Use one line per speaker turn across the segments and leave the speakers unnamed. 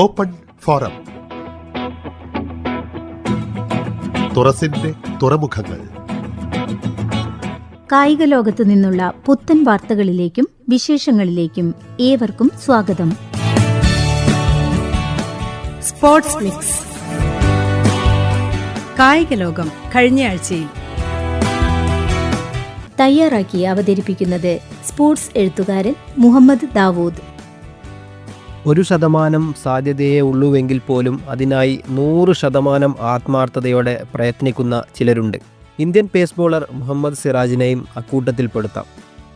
Open forum. തുറസിന്റെ തുറമുഖങ്ങൾ.
കായിക ലോകത്തു നിന്നുള്ള പുത്തൻ വാർത്തകളിലേക്കും വിശേഷങ്ങളിലേക്കും ഏവർക്കും സ്വാഗതം.
Sports mix. കായിക ലോകം കഴിഞ്ഞയാഴ്ചയിൽ
തയ്യാറാക്കി അവതരിപ്പിക്കുന്നത് സ്പോർട്സ് എഴുത്തുകാരൻ മുഹമ്മദ് ദാവൂദ്.
1% സാധ്യതയേ ഉള്ളുവെങ്കിൽ പോലും അതിനായി 100% ആത്മാർത്ഥതയോടെ പ്രയത്നിക്കുന്ന ചിലരുണ്ട്. ഇന്ത്യൻ പേസ് ബോളർ മുഹമ്മദ് സിറാജിനെയും അക്കൂട്ടത്തിൽപ്പെടുത്താം.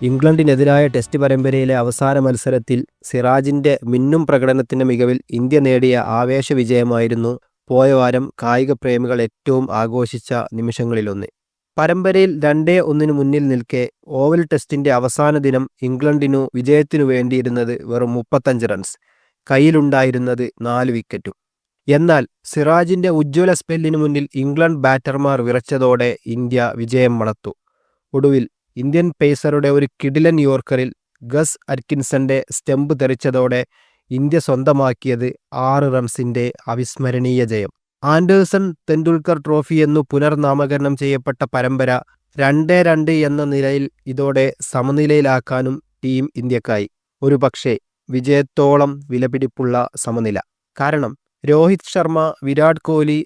ഇംഗ്ലണ്ടിനെതിരായ ടെസ്റ്റ് പരമ്പരയിലെ അവസാന മത്സരത്തിൽ സിറാജിൻ്റെ മിന്നും പ്രകടനത്തിൻ്റെ മികവിൽ ഇന്ത്യ നേടിയ ആവേശ വിജയമായിരുന്നു പോയ വാരം കായിക പ്രേമികൾ ഏറ്റവും ആഘോഷിച്ച നിമിഷങ്ങളിലൊന്ന്. പരമ്പരയിൽ 2-1 മുന്നിൽ നിൽക്കെ ഓവൽ ടെസ്റ്റിൻ്റെ അവസാന ദിനം ഇംഗ്ലണ്ടിനു വിജയത്തിനു വേണ്ടിയിരുന്നത് വെറും 35 റൺസ്, കയ്യിലുണ്ടായിരുന്നത് 4 വിക്കറ്റും. എന്നാൽ സിറാജിൻ്റെ ഉജ്ജ്വല സ്പെല്ലിനു മുന്നിൽ ഇംഗ്ലണ്ട് ബാറ്റർമാർ വിറച്ചതോടെ ഇന്ത്യ വിജയം മണത്തു. ഒടുവിൽ ഇന്ത്യൻ പേസറുടെ ഒരു കിടിലൻ യോർക്കറിൽ ഗസ് അറ്റ്കിൻസന്റെ സ്റ്റെമ്പ് തെറിച്ചതോടെ ഇന്ത്യ സ്വന്തമാക്കിയത് 6 റൺസിൻ്റെ അവിസ്മരണീയ ജയം. ആൻഡേഴ്സൺ തെണ്ടുൽക്കർ ട്രോഫി എന്നു പുനർനാമകരണം ചെയ്യപ്പെട്ട പരമ്പര 2-2 എന്ന നിലയിൽ ഇതോടെ സമനിലയിലാക്കാനും ടീം ഇന്ത്യക്കായി. ഒരു പക്ഷേ വിജയത്തോളം വിലപിടിപ്പുള്ള സമനില. കാരണം രോഹിത് ശർമ്മ, വിരാട് കോഹ്ലി,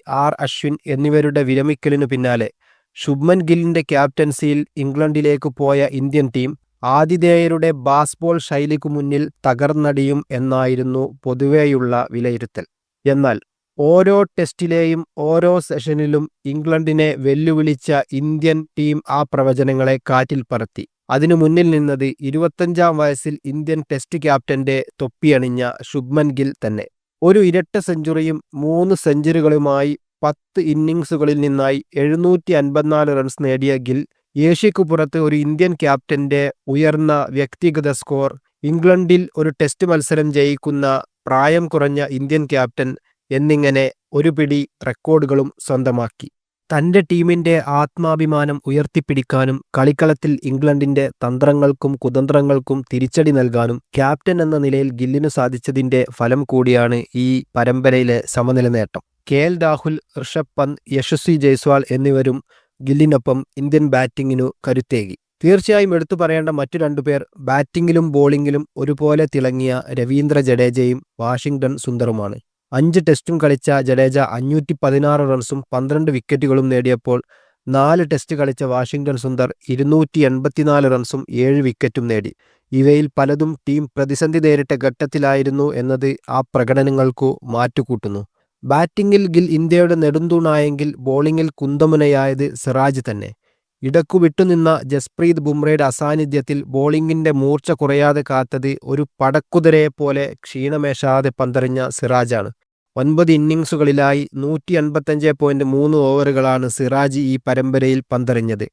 അശ്വിൻ എന്നിവരുടെ വിരമിക്കലിനു പിന്നാലെ ശുഭ്മൻ ഗില്ലിന്റെ ക്യാപ്റ്റൻസിയിൽ ഇംഗ്ലണ്ടിലേക്ക് പോയ ഇന്ത്യൻ ടീം ആതിഥേയരുടെ ബാസ്ബോൾ ശൈലിക്കു മുന്നിൽ തകർന്നടിയും എന്നായിരുന്നു പൊതുവെയുള്ള വിലയിരുത്തൽ. എന്നാൽ ഓരോ ടെസ്റ്റിലെയും ഓരോ സെഷനിലും ഇംഗ്ലണ്ടിനെ വെല്ലുവിളിച്ച ഇന്ത്യൻ ടീം ആ പ്രവചനങ്ങളെ കാറ്റിൽ പറത്തി. അതിനു മുന്നിൽ നിന്നത് 25-ാം വയസ്സിൽ ഇന്ത്യൻ ടെസ്റ്റ് ക്യാപ്റ്റന്റെ തൊപ്പിയണിഞ്ഞ ശുഭ്മൻ ഗിൽ തന്നെ. ഒരു ഇരട്ട സെഞ്ചുറിയും 3 സെഞ്ചുറികളുമായി 10 ഇന്നിംഗ്സുകളിൽ നിന്നായി 754 റൺസ് നേടിയ ഗിൽ ഏഷ്യയ്ക്കു പുറത്ത് ഒരു ഇന്ത്യൻ ക്യാപ്റ്റന്റെ ഉയർന്ന വ്യക്തിഗത സ്കോർ, ഇംഗ്ലണ്ടിൽ ഒരു ടെസ്റ്റ് മത്സരം ജയിക്കുന്ന പ്രായം കുറഞ്ഞ ഇന്ത്യൻ ക്യാപ്റ്റൻ എന്നിങ്ങനെ ഒരു പിടി റെക്കോർഡുകളും സ്വന്തമാക്കി. തൻ്റെ ടീമിൻ്റെ ആത്മാഭിമാനം ഉയർത്തിപ്പിടിക്കാനും കളിക്കളത്തിൽ ഇംഗ്ലണ്ടിൻ്റെ തന്ത്രങ്ങൾക്കും കുതന്ത്രങ്ങൾക്കും തിരിച്ചടി നൽകാനും ക്യാപ്റ്റൻ എന്ന നിലയിൽ ഗില്ലിനു സാധിച്ചതിൻ്റെ ഫലം കൂടിയാണ് ഈ പരമ്പരയിലെ സമനില നേട്ടം. KL രാഹുൽ, ഋഷഭ് പന്ത്, യശസ്വി ജയ്സ്വാൾ എന്നിവരും ഗില്ലിനൊപ്പം ഇന്ത്യൻ ബാറ്റിങ്ങിനു കരുത്തേകി. തീർച്ചയായും എടുത്തു പറയേണ്ട മറ്റു 2 പേർ ബാറ്റിങ്ങിലും ബോളിങ്ങിലും ഒരുപോലെ തിളങ്ങിയ രവീന്ദ്ര ജഡേജയും വാഷിംഗ്ടൺ സുന്ദറുമാണ്. 5 ടെസ്റ്റും കളിച്ച ജഡേജ 516 റൺസും 12 വിക്കറ്റുകളും നേടിയപ്പോൾ 4 ടെസ്റ്റ് കളിച്ച വാഷിംഗ്ടൺ സുന്ദർ 284 റൺസും 7 വിക്കറ്റും നേടി. ഇവയിൽ പലതും ടീം പ്രതിസന്ധി നേരിട്ട ഘട്ടത്തിലായിരുന്നു എന്നത് ആ പ്രകടനങ്ങൾക്കു മാറ്റുകൂട്ടുന്നു. ബാറ്റിങ്ങിൽ ഗിൽ ഇന്ത്യയുടെ നെടുന്തൂണായെങ്കിൽ ബോളിങ്ങിൽ കുന്തമുനയായത് സിറാജ് തന്നെ. ഇടക്കു വിട്ടുനിന്ന ജസ്പ്രീത് ബുംറയുടെ അസാന്നിധ്യത്തിൽ ബോളിങ്ങിന്റെ മൂർച്ച കുറയാതെ കാത്തത് ഒരു പടക്കുതിരയെപ്പോലെ ക്ഷീണമേശാതെ പന്തെറിഞ്ഞ സിറാജാണ്. 9 ഇന്നിംഗ്സുകളിലായി 185.3 ഓവറുകളാണ് സിറാജ് ഈ പരമ്പരയിൽ പന്തെറിഞ്ഞത്.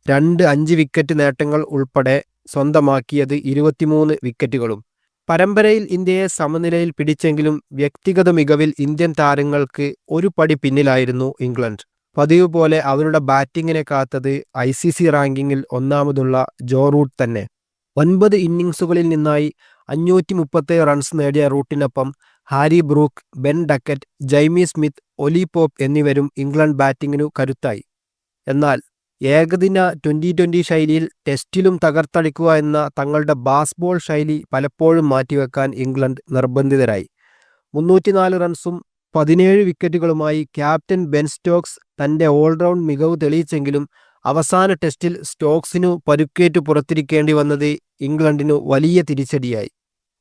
2 5 വിക്കറ്റ് നേട്ടങ്ങൾ ഉൾപ്പെടെ സ്വന്തമാക്കിയത് 23 വിക്കറ്റുകളും. പരമ്പരയിൽ ഇന്ത്യയെ സമനിലയിൽ പിടിച്ചെങ്കിലും വ്യക്തിഗത മികവിൽ ഇന്ത്യൻ താരങ്ങൾക്ക് ഒരു പടി പിന്നിലായിരുന്നു ഇംഗ്ലണ്ട്. പതിവ് പോലെ അവരുടെ ബാറ്റിങ്ങിനെ കാത്തത് ICC റാങ്കിങ്ങിൽ ഒന്നാമതുള്ള ജോ റൂട്ട് തന്നെ. 9 ഇന്നിംഗ്സുകളിൽ നിന്നായി 537 റൺസ് നേടിയ റൂട്ടിനൊപ്പം Harry Brook, Ben Duckett, Jamie Smith, Ollie Pope എന്നിവരും ഇംഗ്ലണ്ട് ബാറ്റിങ്ങിനു കരുത്തായി. എന്നാൽ ഏകദിന 2020 ശൈലിയിൽ ടെസ്റ്റിലും തകർത്തടിക്കുക എന്ന തങ്ങളുടെ ബാസ്ബോൾ ശൈലി പലപ്പോഴും മാറ്റിവെക്കാൻ ഇംഗ്ലണ്ട് നിർബന്ധിതരായി. 304 റൺസും 17 വിക്കറ്റുകളുമായി ക്യാപ്റ്റൻ ബെൻ സ്റ്റോക്സ് തൻ്റെ ഓൾറൗണ്ട് മികവ് തെളിയിച്ചെങ്കിലും അവസാന ടെസ്റ്റിൽ സ്റ്റോക്സിനു പരുക്കേറ്റു പുറത്തിരിക്കേണ്ടി വന്നത് ഇംഗ്ലണ്ടിനു വലിയ തിരിച്ചടിയായി.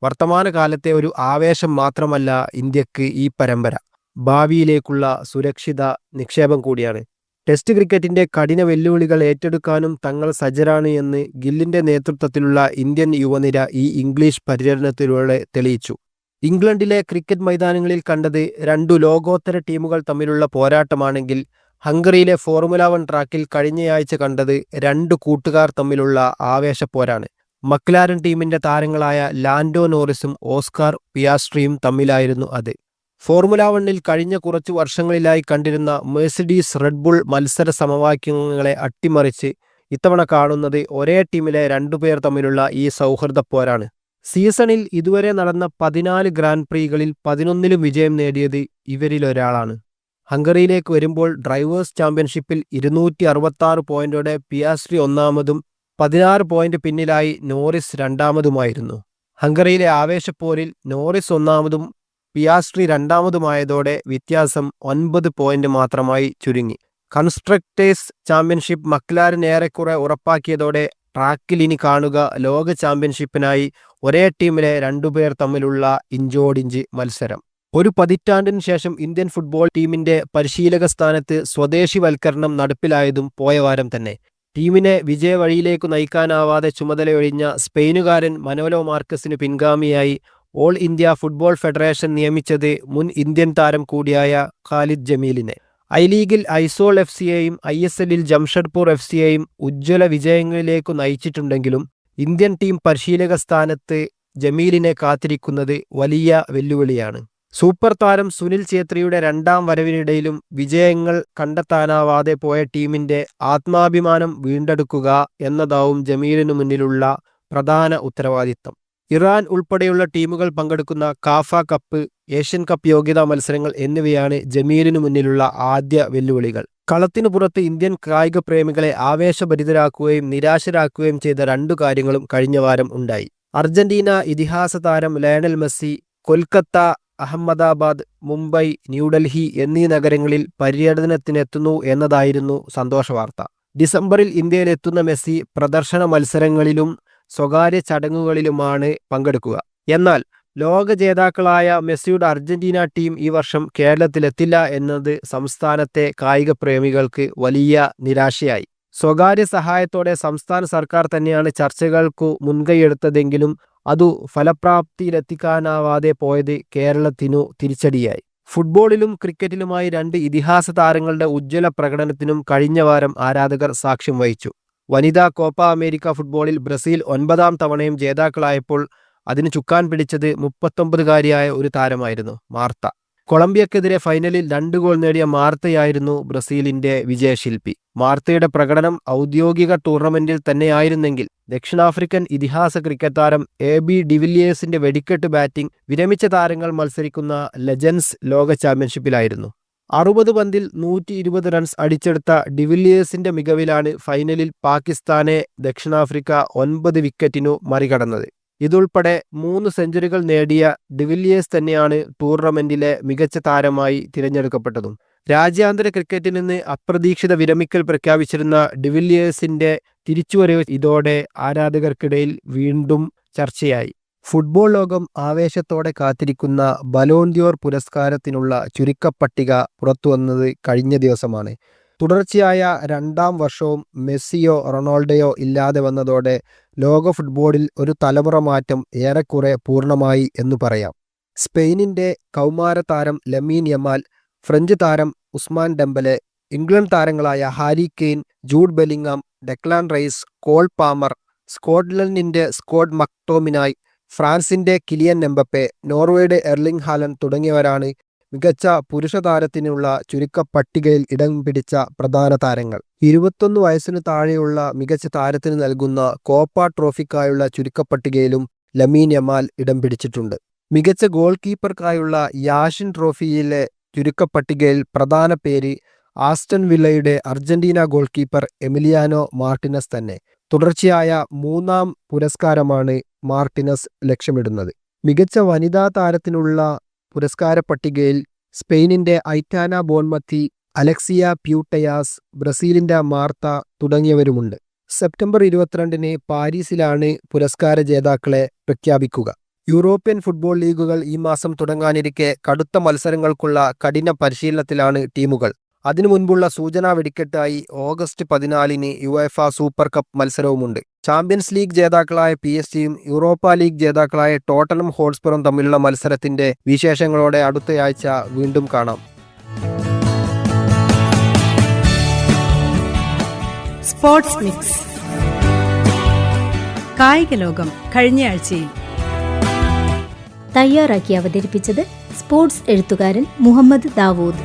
വർത്തമാനകാലത്തെ ഒരു ആവേശം മാത്രമല്ല ഇന്ത്യക്ക് ഈ പരമ്പര, ഭാവിയിലേക്കുള്ള സുരക്ഷിത നിക്ഷേപം കൂടിയാണ്. ടെസ്റ്റ് ക്രിക്കറ്റിന്റെ കഠിന വെല്ലുവിളികൾ ഏറ്റെടുക്കാനും തങ്ങൾ സജ്ജരാണ് എന്ന് ഗില്ലിന്റെ നേതൃത്വത്തിലുള്ള ഇന്ത്യൻ യുവനിര ഈ ഇംഗ്ലീഷ് പര്യടനത്തിലൂടെ തെളിയിച്ചു. ഇംഗ്ലണ്ടിലെ ക്രിക്കറ്റ് മൈതാനങ്ങളിൽ കണ്ടത് 2 ലോകോത്തര ടീമുകൾ തമ്മിലുള്ള പോരാട്ടമാണെങ്കിൽ ഹംഗറിയിലെ ഫോർമുല 1 ട്രാക്കിൽ കഴിഞ്ഞയാഴ്ച കണ്ടത് 2 കൂട്ടുകാർ തമ്മിലുള്ള ആവേശപ്പോരാണ്. മക്ലാരൻ ടീമിന്റെ താരങ്ങളായ ലാൻഡോ നോറിസും ഓസ്കാർ പിയാസ്ട്രിയും തമ്മിലായിരുന്നു അത്. ഫോർമുല 1-ൽ കഴിഞ്ഞ കുറച്ചു വർഷങ്ങളിലായി കണ്ടിരുന്ന മെഴ്സിഡീസ് റെഡ്ബുൾ മത്സര സമവാക്യങ്ങളെ അട്ടിമറിച്ച് ഇത്തവണ കാണുന്നത് ഒരേ ടീമിലെ 2 പേർ തമ്മിലുള്ള ഈ സൗഹൃദ പോരാണ്. സീസണിൽ ഇതുവരെ നടന്ന 14 ഗ്രാൻഡ് പ്രീകളിൽ 11ലും വിജയം നേടിയത് ഇവരിലൊരാളാണ്. ഹംഗറിയിലേക്ക് വരുമ്പോൾ ഡ്രൈവേഴ്സ് ചാമ്പ്യൻഷിപ്പിൽ 266 പോയിന്റോടെ പിയാസ്ട്രി ഒന്നാമതും 16 പോയിന്റ് പിന്നിലായി നോറിസ് രണ്ടാമതുമായിരുന്നു. ഹംഗറിയിലെ ആവേശപ്പോരിൽ നോറിസ് ഒന്നാമതും പിയാസ്ട്രി രണ്ടാമതുമായതോടെ വ്യത്യാസം 9 പോയിന്റ് മാത്രമായി ചുരുങ്ങി. കൺസ്ട്രക്ടേഴ്സ് ചാമ്പ്യൻഷിപ്പ് മക്ലാരൻ ഏറെക്കുറെ ഉറപ്പാക്കിയതോടെ ട്രാക്കിൽ ഇനി കാണുക ലോക ചാമ്പ്യൻഷിപ്പിനായി ഒരേ ടീമിലെ രണ്ടുപേർ തമ്മിലുള്ള ഇഞ്ചോടിഞ്ച് മത്സരം. ഒരു പതിറ്റാണ്ടിന് ശേഷം ഇന്ത്യൻ ഫുട്ബോൾ ടീമിന്റെ പരിശീലക സ്ഥാനത്ത് സ്വദേശിവൽക്കരണം നടപ്പിലായതും പോയ വാരം തന്നെ. ടീമിനെ വിജയവഴിയിലേക്കു നയിക്കാനാവാതെ ചുമതലയൊഴിഞ്ഞ സ്പെയിനുകാരൻ മനോലോ മാർക്കസിന് പിൻഗാമിയായി ഓൾ ഇന്ത്യ ഫുട്ബോൾ ഫെഡറേഷൻ നിയമിച്ചത് മുൻ ഇന്ത്യൻ താരം കൂടിയായ ഖാലിദ് ജമീലിനെ. ഐ ലീഗിൽ ഐസോൾ FCയെയും ISLൽ ജംഷഡ്പൂർ FCയെയും ഉജ്ജ്വല വിജയങ്ങളിലേക്കു നയിച്ചിട്ടുണ്ടെങ്കിലും ഇന്ത്യൻ ടീം പരിശീലക സ്ഥാനത്ത് ജമീലിനെ കാത്തിരിക്കുന്നത് വലിയ വെല്ലുവിളിയാണ്. സൂപ്പർ താരം സുനിൽ ഛേത്രിയുടെ രണ്ടാം വരവിനിടയിലും വിജയങ്ങൾ കണ്ടെത്താനാവാതെ പോയ ടീമിന്റെ ആത്മാഭിമാനം വീണ്ടെടുക്കുക എന്നതാവും ജമീലിനു മുന്നിലുള്ള പ്രധാന ഉത്തരവാദിത്തം. ഇറാൻ ഉൾപ്പെടെയുള്ള ടീമുകൾ പങ്കെടുക്കുന്ന കാഫ കപ്പ്, ഏഷ്യൻ കപ്പ് യോഗ്യതാ മത്സരങ്ങൾ എന്നിവയാണ് ജമീലിനു മുന്നിലുള്ള ആദ്യ വെല്ലുവിളികൾ. കളത്തിനു പുറത്ത് ഇന്ത്യൻ കായിക പ്രേമികളെ ആവേശഭരിതരാക്കുകയും നിരാശരാക്കുകയും ചെയ്ത 2 കാര്യങ്ങളും കഴിഞ്ഞ വാരം ഉണ്ടായി. അർജന്റീന ഇതിഹാസ താരം ലയണൽ മെസ്സി കൊൽക്കത്ത, അഹമ്മദാബാദ്, മുംബൈ, ന്യൂഡൽഹി എന്നീ നഗരങ്ങളിൽ പര്യടനത്തിനെത്തുന്നു എന്നതായിരുന്നു സന്തോഷവാർത്ത. ഡിസംബറിൽ ഇന്ത്യയിലെത്തുന്ന മെസ്സി പ്രദർശന മത്സരങ്ങളിലും സ്വകാര്യ ചടങ്ങുകളിലുമാണ് പങ്കെടുക്കുക. എന്നാൽ ലോക ജേതാക്കളായ മെസ്സിയുടെ അർജന്റീന ടീം ഈ വർഷം കേരളത്തിലെത്തില്ല എന്നത് സംസ്ഥാനത്തെ കായിക പ്രേമികൾക്ക് വലിയ നിരാശയായി. സ്വകാര്യ സഹായത്തോടെ സംസ്ഥാന സർക്കാർ തന്നെയാണ് ചർച്ചകൾക്കു മുൻകൈയെടുത്തതെങ്കിലും അതു ഫലപ്രാപ്തിയിലെത്തിക്കാനാവാതെ പോയത് കേരളത്തിനു തിരിച്ചടിയായി. ഫുട്ബോളിലും ക്രിക്കറ്റിലുമായി 2 ഇതിഹാസ താരങ്ങളുടെ ഉജ്ജ്വല പ്രകടനത്തിനും കഴിഞ്ഞ വാരം ആരാധകർ സാക്ഷ്യം വഹിച്ചു. വനിതാ കോപ്പ അമേരിക്ക ഫുട്ബോളിൽ ബ്രസീൽ 9ാം തവണയും ജേതാക്കളായപ്പോൾ അതിന് ചുക്കാൻ പിടിച്ചത് 39-കാരിയായ ഒരു താരമായിരുന്നു, മാർത്ത. കൊളംബിയക്കെതിരെ ഫൈനലിൽ 2 ഗോൾ നേടിയ മാർത്തയായിരുന്നു ബ്രസീലിന്റെ വിജയശില്പി. മാർത്തയുടെ പ്രകടനം ഔദ്യോഗിക ടൂർണമെന്റിൽ തന്നെയായിരുന്നെങ്കിൽ ദക്ഷിണാഫ്രിക്കൻ ഇതിഹാസ ക്രിക്കറ്റ് താരം AB ഡിവില്ലിയേഴ്സിന്റെ വെടിക്കെട്ട് ബാറ്റിംഗ് വിരമിച്ച താരങ്ങൾ മത്സരിക്കുന്ന ലെജൻഡ്സ് ലോക ചാമ്പ്യൻഷിപ്പിലായിരുന്നു. 60 പന്തിൽ 120 റൺസ് അടിച്ചെടുത്ത ഡിവില്ലിയേഴ്സിന്റെ മികവിലാണ് ഫൈനലിൽ പാകിസ്ഥാനെ ദക്ഷിണാഫ്രിക്ക 9 വിക്കറ്റിനു മറികടന്നത്. ഇതുൾപ്പെടെ 3 സെഞ്ചുറികൾ നേടിയ ഡിവില്ലിയേഴ്സ് തന്നെയാണ് ടൂർണമെന്റിലെ മികച്ച താരമായി തിരഞ്ഞെടുക്കപ്പെട്ടതും. രാജ്യാന്തര ക്രിക്കറ്റിൽ നിന്ന് അപ്രതീക്ഷിത വിരമിക്കൽ പ്രഖ്യാപിച്ചിരുന്ന ഡിവില്ലിയേഴ്സിന്റെ തിരിച്ചുവരവ് ഇതോടെ ആരാധകർക്കിടയിൽ വീണ്ടും ചർച്ചയായി. ഫുട്ബോൾ ലോകം ആവേശത്തോടെ കാത്തിരിക്കുന്ന ബലോൺ ദ്യോർ പുരസ്കാരത്തിനുള്ള ചുരുക്കപ്പട്ടിക പുറത്തുവന്നത് കഴിഞ്ഞ ദിവസമാണ്. തുടർച്ചയായ 2ാം വർഷവും മെസ്സിയോ റൊണാൾഡോയോ ഇല്ലാതെ വന്നതോടെ ലോക ഫുട്ബോളിൽ ഒരു തലമുറ മാറ്റം ഏറെക്കുറെ പൂർണ്ണമായി എന്നു പറയാം. സ്പെയിനിന്റെ കൗമാര താരം ലമീൻ യമാൽ, ഫ്രഞ്ച് താരം ഉസ്മാൻ ഡെംബലെ, ഇംഗ്ലണ്ട് താരങ്ങളായ Harry Kane, Jude Bellingham, Declan Rice, Cole Palmer, സ്കോട്ട്ലൻഡിന്റെ സ്കോഡ് മക്ടോമിനായ്, ഫ്രാൻസിന്റെ കിലിയൻ എംബപ്പെ, നോർവേയുടെ എർലിംഗ് ഹാലൻഡ് തുടങ്ങിയവരാണ് മികച്ച പുരുഷ താരത്തിനുള്ള ചുരുക്കപ്പട്ടികയിൽ ഇടം പിടിച്ച പ്രധാന താരങ്ങൾ. 21 വയസ്സിനു താഴെയുള്ള മികച്ച താരത്തിന് നൽകുന്ന കോപ്പ ട്രോഫിക്കായുള്ള ചുരുക്കപ്പട്ടികയിലും ലമീൻ യമാൽ ഇടം പിടിച്ചിട്ടുണ്ട്. മികച്ച ഗോൾ കീപ്പർക്കായുള്ള യാഷിൻ ട്രോഫിയിലെ ചുരുക്കപ്പട്ടികയിൽ പ്രധാന പേര് ആസ്റ്റൺ വില്ലയുടെ Argentina goalkeeper Emiliano Martinez തന്നെ. തുടർച്ചയായ 3ാം പുരസ്കാരമാണ് മാർട്ടിനസ് ലക്ഷ്യമിടുന്നത്. മികച്ച വനിതാ താരത്തിനുള്ള പുരസ്കാര പട്ടികയിൽ സ്പെയിനിന്റെ ഐറ്റാന ബോൺമത്തി, അലക്സിയ പ്യൂട്ടയാസ്, ബ്രസീലിന്റെ മാർത്ത തുടങ്ങിയവരുമുണ്ട്. സെപ്റ്റംബർ 22-ന് പാരീസിലാണ് പുരസ്കാര ജേതാക്കളെ പ്രഖ്യാപിക്കുക. യൂറോപ്യൻ ഫുട്ബോൾ ലീഗുകൾ ഈ മാസം തുടങ്ങാനിരിക്കെ കടുത്ത മത്സരങ്ങൾക്കുള്ള കഠിന പരിശീലനത്തിലാണ് ടീമുകൾ. അതിനു മുൻപുള്ള സൂചനാ വെടിക്കെട്ടായി ഓഗസ്റ്റ് 14-ന് യുവേഫ സൂപ്പർ കപ്പ് മത്സരവുമുണ്ട്. ചാമ്പ്യൻസ് ലീഗ് ജേതാക്കളായ PSG-യും യൂറോപ്പ ലീഗ് ജേതാക്കളായ ടോട്ടനം ഹോട്ട്സ്പറും തമ്മിലുള്ള മത്സരത്തിന്റെ വിശേഷങ്ങളോടെ അടുത്തയാഴ്ച വീണ്ടും കാണാം.
സ്പോർട്സ് മിക്സ് കായിക ലോകം കഴിഞ്ഞയാഴ്ചയിൽ
തയ്യാറാക്കി അവതരിപ്പിച്ചത് സ്പോർട്സ് എഴുത്തുകാരൻ മുഹമ്മദ് ദാവൂദ്.